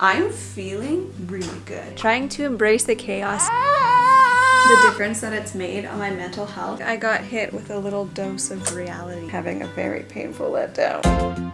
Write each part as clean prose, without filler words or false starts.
I'm feeling really good. Trying to embrace the chaos. The difference that it's made on my mental health. I got hit with a little dose of reality. Having a very painful letdown.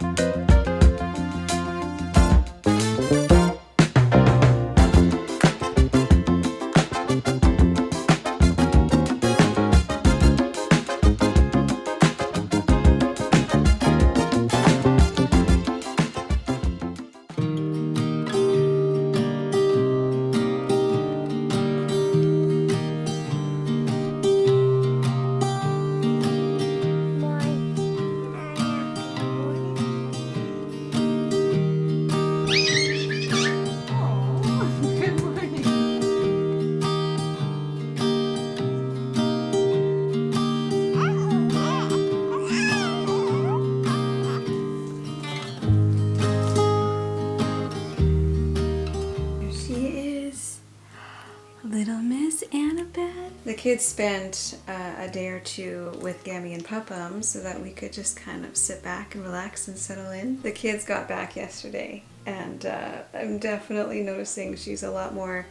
Little Miss Annabelle. The kids spent a day or two with Gammy and Pupum so that we could just kind of sit back and relax and settle in. The kids got back yesterday and I'm definitely noticing she's a lot more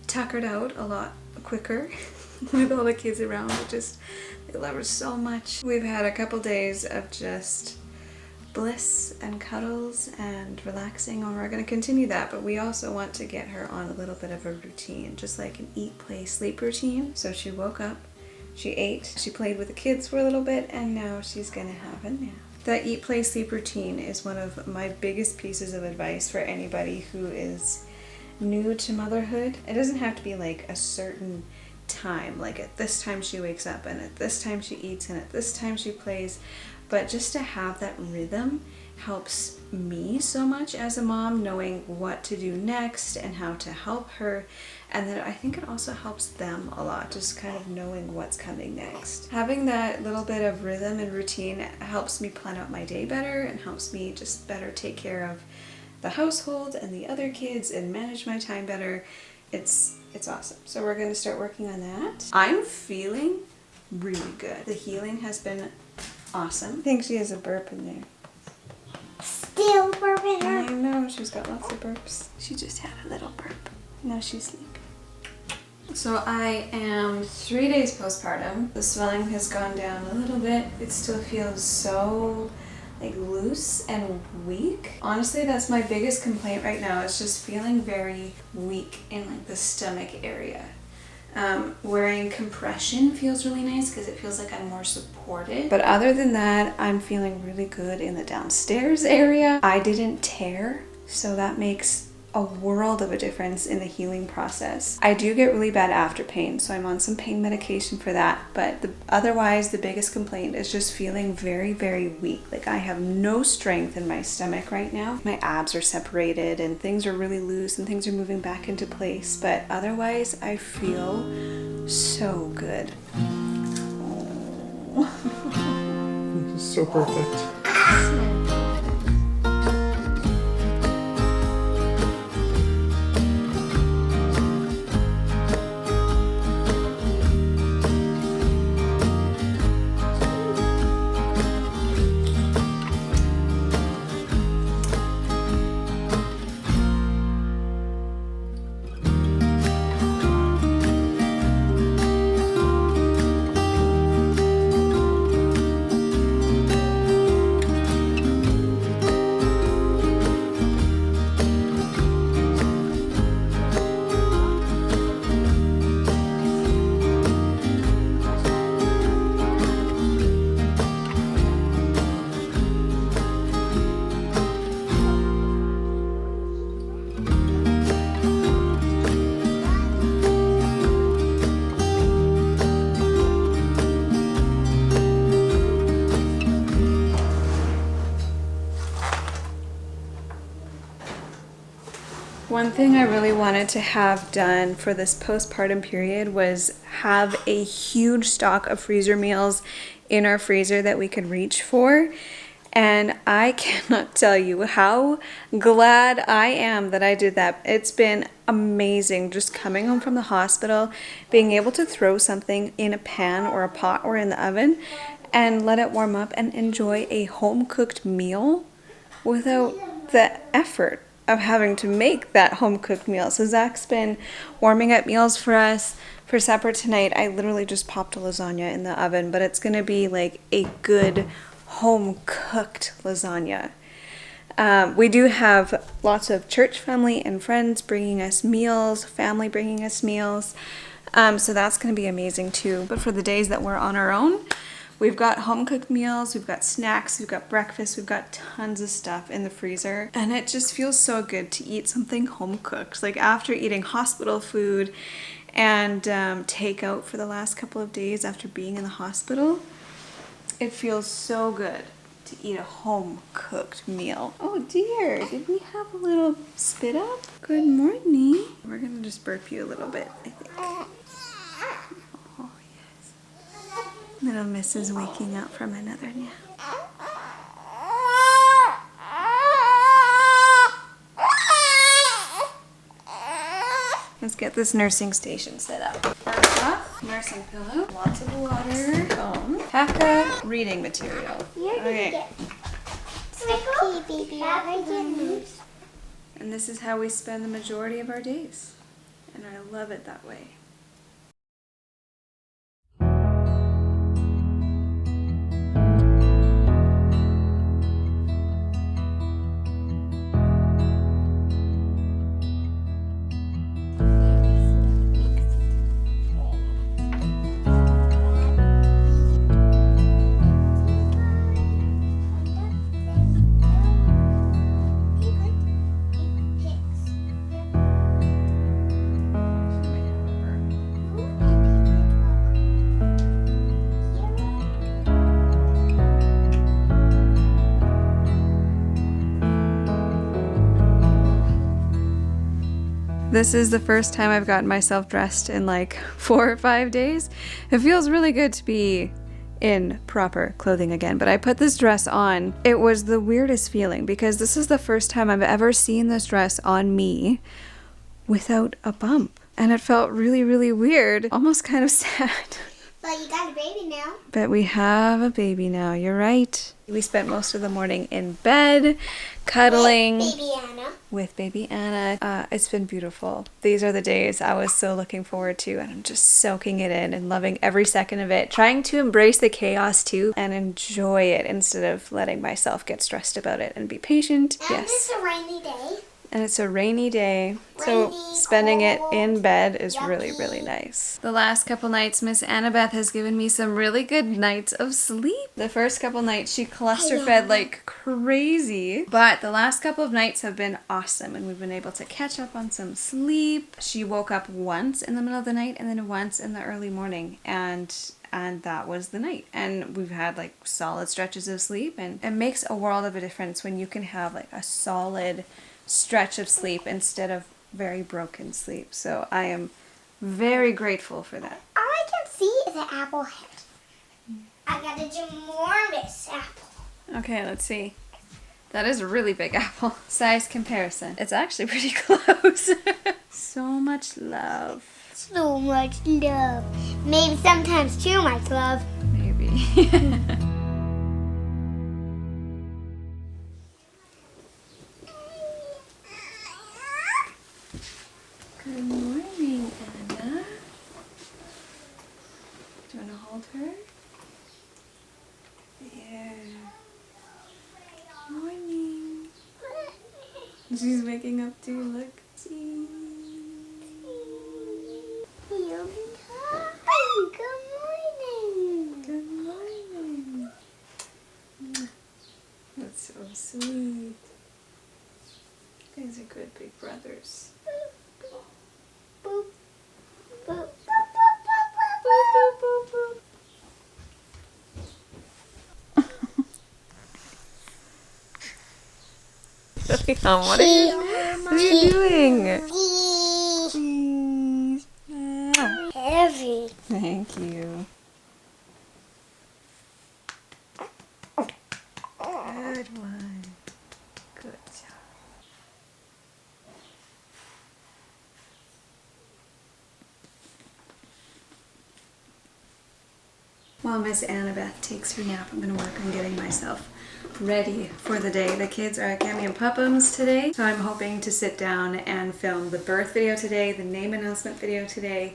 tuckered out, a lot quicker with all the kids around. They love her so much. We've had a couple days of just bliss and cuddles and relaxing, and we're going to continue that, but we also want to get her on a little bit of a routine, just like an eat, play, sleep routine. So she woke up, she ate, she played with the kids for a little bit, and now she's going to have a nap. That eat, play, sleep routine is one of my biggest pieces of advice for anybody who is new to motherhood. It doesn't have to be like a certain time, like at this time she wakes up and at this time she eats and at this time she plays. But just to have that rhythm helps me so much as a mom, knowing what to do next and how to help her. And then I think it also helps them a lot, just kind of knowing what's coming next. Having that little bit of rhythm and routine helps me plan out my day better and helps me just better take care of the household and the other kids and manage my time better. It's awesome. So we're going to start working on that. I'm feeling really good. The healing has been awesome. I think she has a burp in there. Still burping her. I know, she's got lots of burps. She just had a little burp. Now she's sleeping. So I am 3 days postpartum. The swelling has gone down a little bit. It still feels so like loose and weak. Honestly, that's my biggest complaint right now. It's just feeling very weak in like the stomach area. Wearing compression feels really nice because it feels like I'm more supported. But other than that, I'm feeling really good in the downstairs area. I didn't tear, so that makes a world of a difference in the healing process. I do get really bad after pain, so I'm on some pain medication for that. But otherwise, the biggest complaint is just feeling very, very weak. Like I have no strength in my stomach right now. My abs are separated and things are really loose and things are moving back into place. But otherwise, I feel so good. Oh. This is so perfect. One thing I really wanted to have done for this postpartum period was have a huge stock of freezer meals in our freezer that we could reach for. And I cannot tell you how glad I am that I did that. It's been amazing just coming home from the hospital, being able to throw something in a pan or a pot or in the oven and let it warm up and enjoy a home-cooked meal without the effort of having to make that home cooked meal. So Zach's been warming up meals for us. For supper tonight, I literally just popped a lasagna in the oven, but it's gonna be like a good home cooked lasagna. We do have lots of church family and friends bringing us meals, family bringing us meals. So that's going to be amazing too. But for the days that we're on our own, we've got home cooked meals, we've got snacks, we've got breakfast, we've got tons of stuff in the freezer. And it just feels so good to eat something home cooked. Like after eating hospital food and takeout for the last couple of days after being in the hospital, it feels so good to eat a home-cooked meal. Oh dear, did we have a little spit up? Good morning. We're gonna just burp you a little bit, I think. Oh yes. Little Miss is waking up from another nap. Let's get this nursing station set up. First off, nursing pillow, lots of water, foam, pack reading material. Okay. Okay, baby. Have good news. And this is how we spend the majority of our days. And I love it that way. This is the first time I've gotten myself dressed in like 4 or 5 days. It feels really good to be in proper clothing again, but I put this dress on. It was the weirdest feeling because this is the first time I've ever seen this dress on me without a bump. And it felt really, really weird, almost kind of sad. But you got a baby now. But we have a baby now, you're right. We spent most of the morning in bed, cuddling. With baby Anna. With baby Anna. It's been beautiful. These are the days I was so looking forward to, and I'm just soaking it in and loving every second of it, trying to embrace the chaos too and enjoy it instead of letting myself get stressed about it, and be patient. And Yes. it's a rainy day. And it's a rainy day, so Rainy, spending it cold, in bed is really, yucky. really nice. The last couple nights, Miss Annabeth has given me some really good nights of sleep. The first couple nights, she cluster fed like crazy, but the last couple of nights have been awesome, and we've been able to catch up on some sleep. She woke up once in the middle of the night and then once in the early morning, and that was the night. And we've had like solid stretches of sleep, and it makes a world of a difference when you can have like a solid stretch of sleep instead of very broken sleep. So I am very grateful for that. All I can see is an apple head. I got a ginormous apple. Okay, let's see. That is a really big apple. Size comparison. It's actually pretty close. So much love. So much love. Maybe sometimes too much love. Maybe. Good morning, Anna. Do you want to hold her? Yeah. Morning. She's waking up too, look. Gee. Good morning. Good morning. That's so sweet. You guys are good big brothers. Boop. Boop. Boop. Leon, what are you doing? Please. Heavy. Thank you. Good one. Good job. While Miss Annabeth takes her nap, I'm going to work on getting myself ready for the day. The kids are at Gammy and Pupham's today, so I'm hoping to sit down and film the birth video today, the name announcement video today,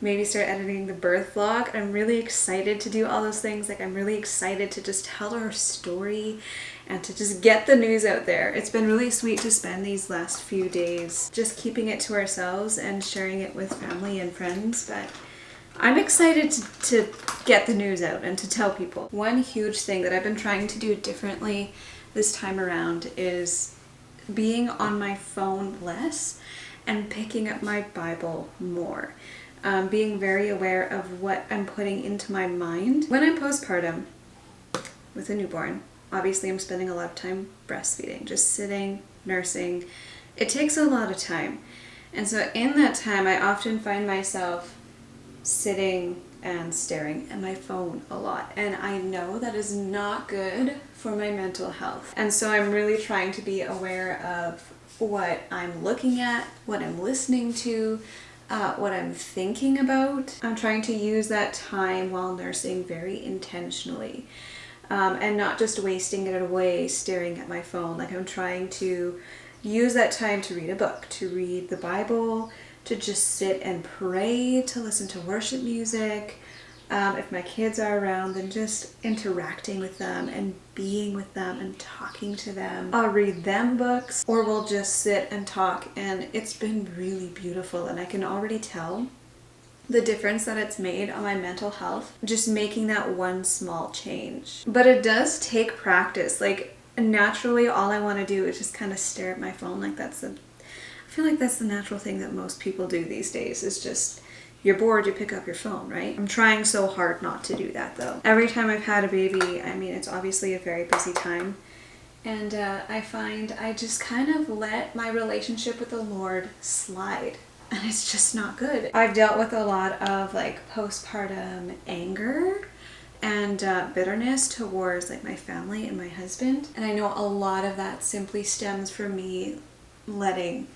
maybe start editing the birth vlog. I'm really excited to do all those things. Like, I'm really excited to just tell our story and to just get the news out there. It's been really sweet to spend these last few days just keeping it to ourselves and sharing it with family and friends, but I'm excited to get the news out and to tell people. One huge thing that I've been trying to do differently this time around is being on my phone less and picking up my Bible more. Being very aware of what I'm putting into my mind. When I'm postpartum with a newborn, obviously I'm spending a lot of time breastfeeding, just sitting, nursing. It takes a lot of time. And so in that time, I often find myself sitting and staring at my phone a lot. And I know that is not good for my mental health. And so I'm really trying to be aware of what I'm looking at, what I'm listening to, what I'm thinking about. I'm trying to use that time while nursing very intentionally. And not just wasting it away staring at my phone. Like, I'm trying to use that time to read a book, to read the Bible, to just sit and pray, to listen to worship music. If my kids are around, then just interacting with them and being with them and talking to them. I'll read them books, or we'll just sit and talk, and it's been really beautiful, and I can already tell the difference that it's made on my mental health, just making that one small change. But it does take practice. Like, naturally, all I want to do is just kind of stare at my phone. Like, I feel like that's the natural thing that most people do these days, is just, you're bored, you pick up your phone, right? I'm trying so hard not to do that though. Every time I've had a baby, I mean, it's obviously a very busy time. And I find I just kind of let my relationship with the Lord slide. And it's just not good. I've dealt with a lot of like postpartum anger and bitterness towards like my family and my husband. And I know a lot of that simply stems from me letting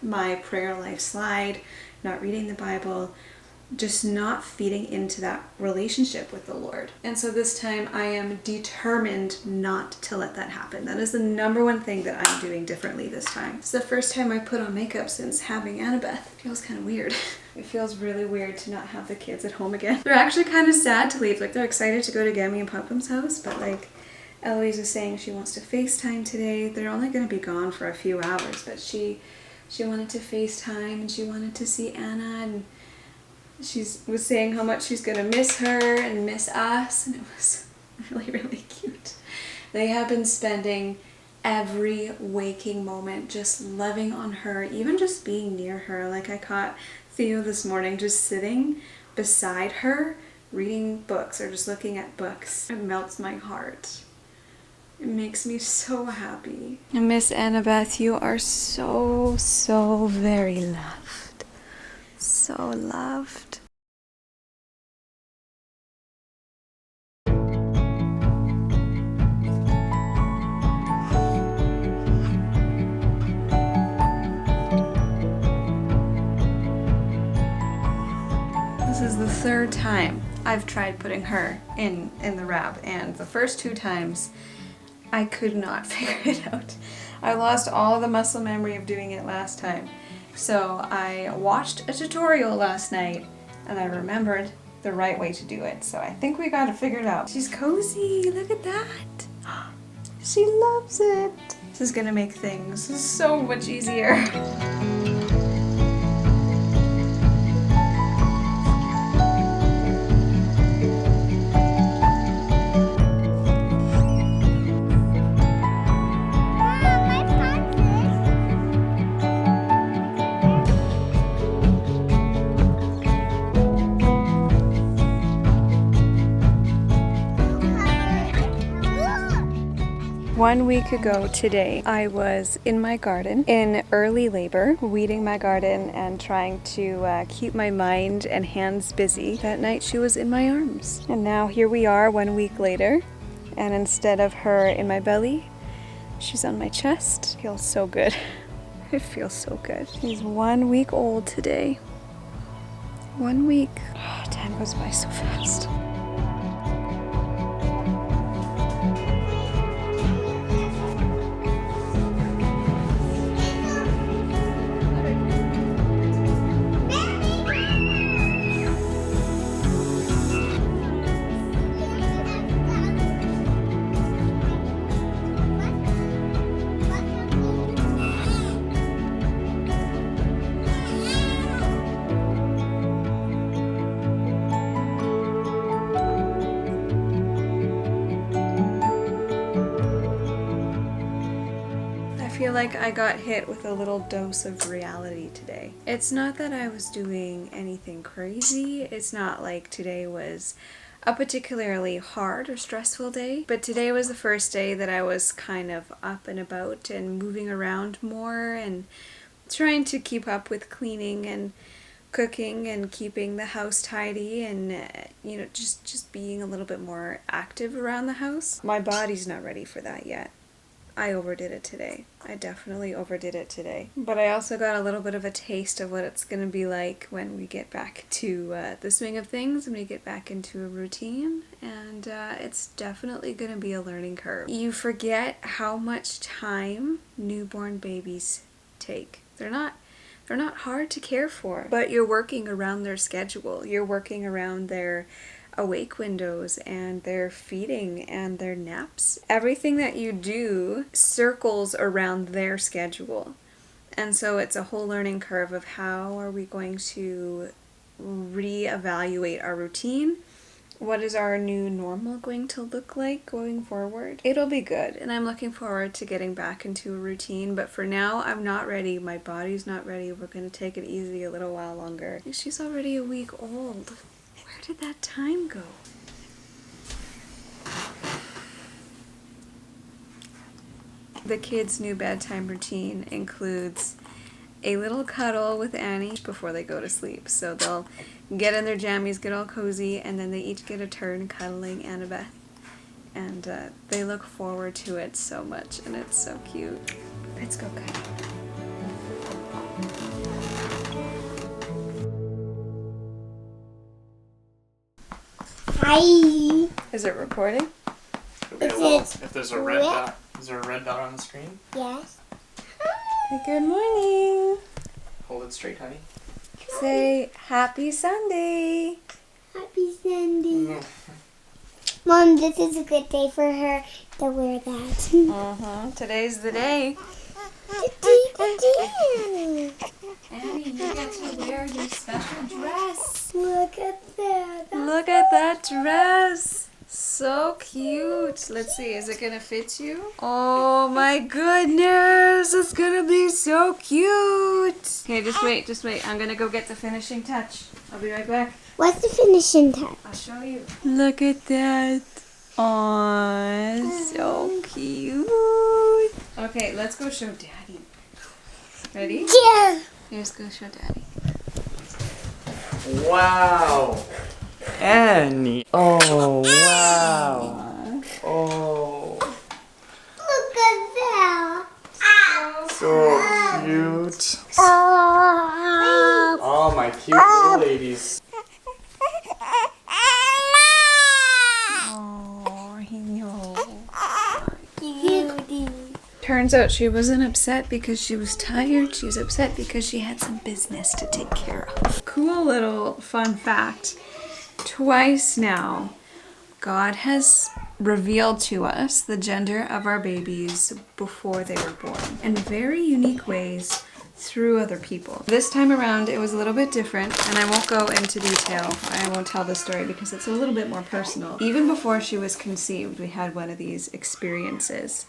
my prayer life slide, not reading the Bible, just not feeding into that relationship with the Lord. And so this time I am determined not to let that happen. That is the number one thing that I'm doing differently this time. It's the first time I put on makeup since having Annabeth. It feels kind of weird. It feels really weird to not have the kids at home again. They're actually kind of sad to leave. Like, they're excited to go to Gammy and Pupham's house, but like Eloise was saying, she wants to FaceTime today. They're only going to be gone for a few hours, but she wanted to FaceTime and she wanted to see Anna, and she was saying how much she's going to miss her and miss us, and it was really, really cute. They have been spending every waking moment just loving on her, even just being near her. Like, I caught Theo this morning just sitting beside her reading books or just looking at books. It melts my heart. It makes me so happy. And Miss Annabeth, you are so, so very loved. So loved. This is the third time I've tried putting her in the wrap, and the first two times I could not figure it out. I lost all the muscle memory of doing it last time. So I watched a tutorial last night and I remembered the right way to do it. So I think we got it figured out. She's cozy, look at that. She loves it. This is gonna make things so much easier. One week ago today, I was in my garden in early labor, weeding my garden and trying to keep my mind and hands busy. That night she was in my arms. And now here we are 1 week later, and instead of her in my belly, she's on my chest. It feels so good. It feels so good. She's 1 week old today. 1 week. Oh, time goes by so fast. like I got hit with a little dose of reality today. It's not that I was doing anything crazy. It's not like today was a particularly hard or stressful day, but today was the first day that I was kind of up and about and moving around more and trying to keep up with cleaning and cooking and keeping the house tidy and just being a little bit more active around the house. My body's not ready for that yet. I overdid it today. I definitely overdid it today. But I also got a little bit of a taste of what it's going to be like when we get back to the swing of things, when we get back into a routine. And it's definitely going to be a learning curve. You forget how much time newborn babies take. They're not hard to care for, but you're working around their schedule. You're working around their awake windows and their feeding and their naps. Everything that you do circles around their schedule. And so it's a whole learning curve of how are we going to reevaluate our routine. What is our new normal going to look like going forward? It'll be good, and I'm looking forward to getting back into a routine, but for now, I'm not ready. My body's not ready. We're going to take it easy a little while longer. She's already a week old. Where did that time go? The kids' new bedtime routine includes a little cuddle with Annie before they go to sleep. So they'll get in their jammies, get all cozy, and then they each get a turn cuddling Annabeth. And they look forward to it so much, and it's so cute. Let's go cuddle. Hi. Is it recording? If there's a red dot, is there a red dot on the screen? Yes. Good morning. Hold it straight, honey. Say happy Sunday. Happy Sunday. Mom, this is a good day for her to wear that. Today's the day. Annie, Annie, you get to wear your special dress. look at that. Look at that dress. So cute. Let's see, is it gonna fit you? Oh my goodness, it's gonna be so cute. Okay, just wait. I'm gonna go get the finishing touch. I'll be right back. What's the finishing touch? I'll show you. Look at that. Aww, so cute. Okay, let's go show Daddy. Ready? Yeah. Let's go show Daddy. Wow. Annie. Oh, wow. Oh. Look at that. So cute. Oh. Oh, my cute little ladies. Oh, he knows. Cutie. Turns out she wasn't upset because she was tired. She was upset because she had some business to take care of. Cool little fun fact. Twice now, God has revealed to us the gender of our babies before they were born in very unique ways through other people. This time around, it was a little bit different, and I won't go into detail. I won't tell the story because it's a little bit more personal. Even before she was conceived, we had one of these experiences.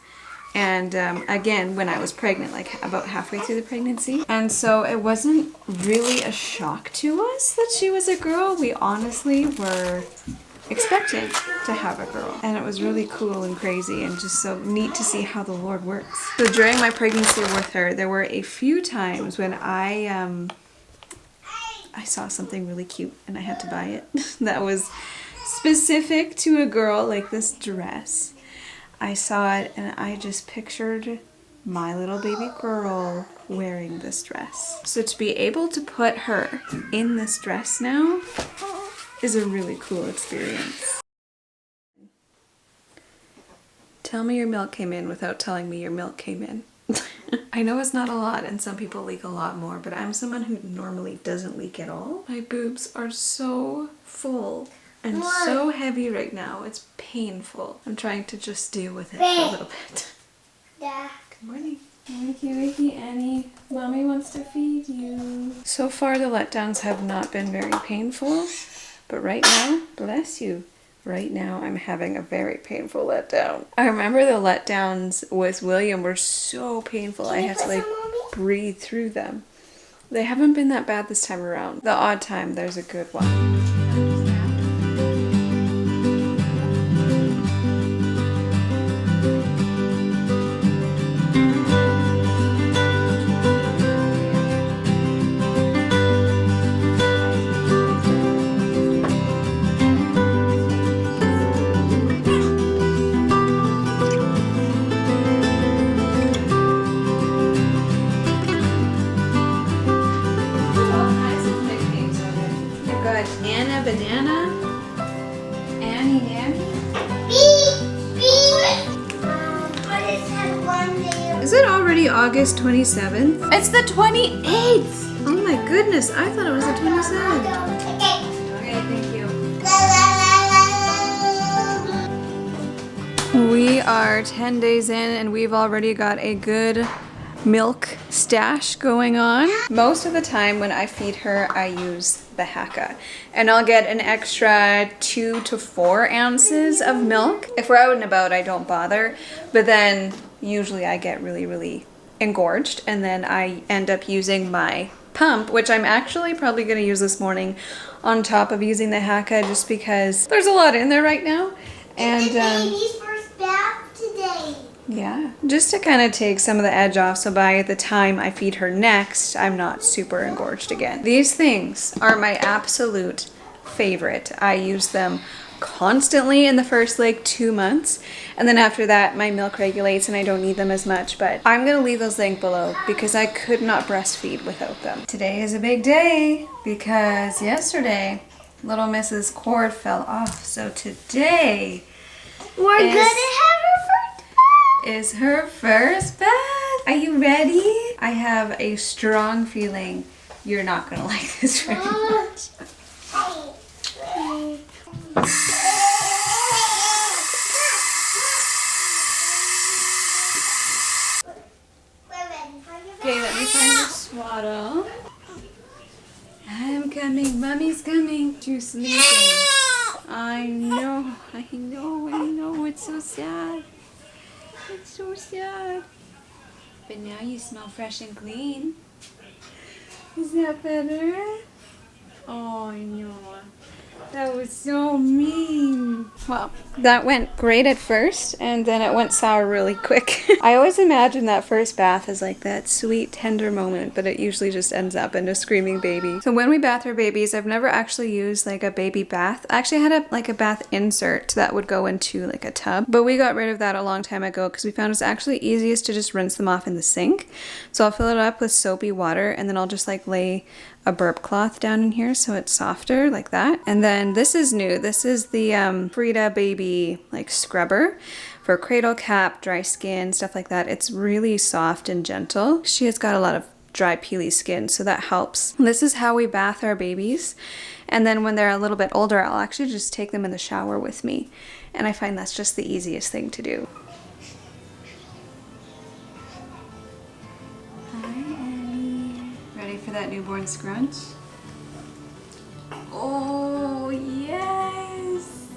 And again, when I was pregnant, like about halfway through the pregnancy. And so it wasn't really a shock to us that she was a girl. We honestly were expecting to have a girl. And it was really cool and crazy and just so neat to see how the Lord works. So during my pregnancy with her, there were a few times when I saw something really cute and I had to buy it. That was specific to a girl, like this dress. I saw it and I just pictured my little baby girl wearing this dress. So to be able to put her in this dress now is a really cool experience. Tell me your milk came in without telling me your milk came in. I know it's not a lot and some people leak a lot more, but I'm someone who normally doesn't leak at all. My boobs are so full and so heavy right now. It's painful. I'm trying to just deal with it for a little bit. Yeah. Good morning. Wakey, Annie. Mommy wants to feed you. So far the letdowns have not been very painful, but right now, bless you, right now I'm having a very painful letdown. I remember the letdowns with William were so painful. I had to like breathe through them. They haven't been that bad this time around. The odd time there's a good one. Anna Banana, Annie Nanny. Is it already August 27th? It's the 28th! Oh my goodness, I thought it was the 27th. Okay, thank you. We are 10 days in and we've already got a good milk stash going on. Most of the time when I feed her, I use the Haka, and I'll get an extra 2 to 4 ounces of milk. If we're out and about, I don't bother, but then usually I get really engorged, and then I end up using my pump, which I'm actually probably going to use this morning on top of using the Haka, just because there's a lot in there right now. And baby's first bath today. Yeah, just to kind of take some of the edge off, so by the time I feed her next, I'm not super engorged again. These things are my absolute favorite. I use them constantly in the first like 2 months, and then after that my milk regulates and I don't need them as much, but I'm gonna leave those linked below because I could not breastfeed without them. Today is a big day because yesterday little Mrs. cord fell off, so today We're gonna have her first bath. Is her first bath. Are you ready? I have a strong feeling you're not gonna like this very much. Okay, let me find the swaddle. I'm coming, mommy's coming. She's sleeping. I know, it's so sad. It's so sad. But now you smell fresh and clean. Is that better? Oh, no. That was so mean. Well, that went great at first, and then it went sour really quick. I always imagine that first bath as like that sweet, tender moment, but it usually just ends up in a screaming baby. So when we bath our babies, I've never actually used like a baby bath. I actually had a bath insert that would go into like a tub, but we got rid of that a long time ago because we found it's actually easiest to just rinse them off in the sink. So I'll fill it up with soapy water, and then I'll just like lay a burp cloth down in here so it's softer like that. And then this is new. This is the Frida baby like scrubber for cradle cap, dry skin, stuff like that. It's really soft and gentle. She has got a lot of dry peely skin, so that helps. This is how we bath our babies. And then when they're a little bit older, I'll actually just take them in the shower with me. And I find that's just the easiest thing to do. Ready for that newborn scrunch? Oh, yes!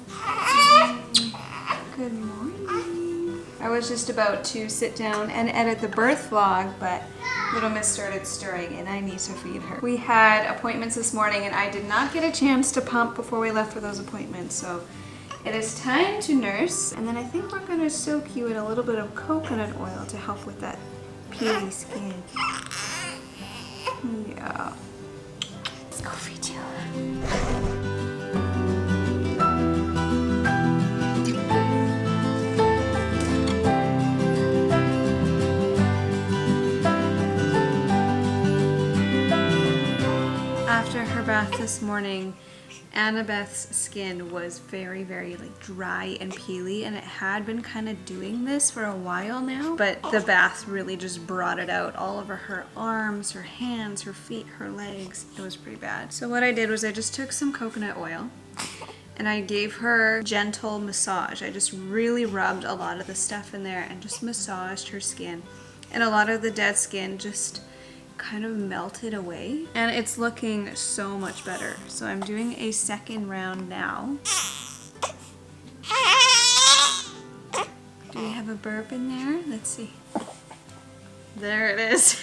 Good morning. I was just about to sit down and edit the birth vlog, but little Miss started stirring and I need to feed her. We had appointments this morning and I did not get a chance to pump before we left for those appointments, so it is time to nurse. And then I think we're going to soak you in a little bit of coconut oil to help with that peely skin. Yeah. Let's go feed you. After her bath this morning, Annabeth's skin was very like dry and peely, and it had been kind of doing this for a while now, but the bath really just brought it out all over her arms, her hands, her feet, her legs. It was pretty bad. So what I did was I just took some coconut oil and I gave her gentle massage. I just really rubbed a lot of the stuff in there and just massaged her skin, and a lot of the dead skin just kind of melted away, and it's looking so much better. So I'm doing a second round now. Do we have a burp in there? Let's see. There it is.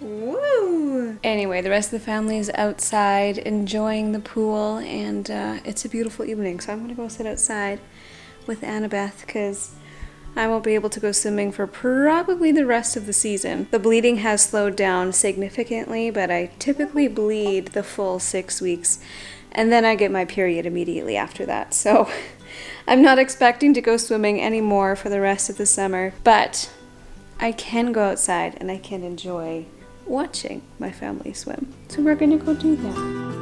Woo! Anyway, the rest of the family is outside enjoying the pool, and it's a beautiful evening. So I'm gonna go sit outside with Annabeth because I won't be able to go swimming for probably the rest of the season. The bleeding has slowed down significantly, but I typically bleed the full 6 weeks, and then I get my period immediately after that. So I'm not expecting to go swimming anymore for the rest of the summer, but I can go outside and I can enjoy watching my family swim. So we're gonna go do that.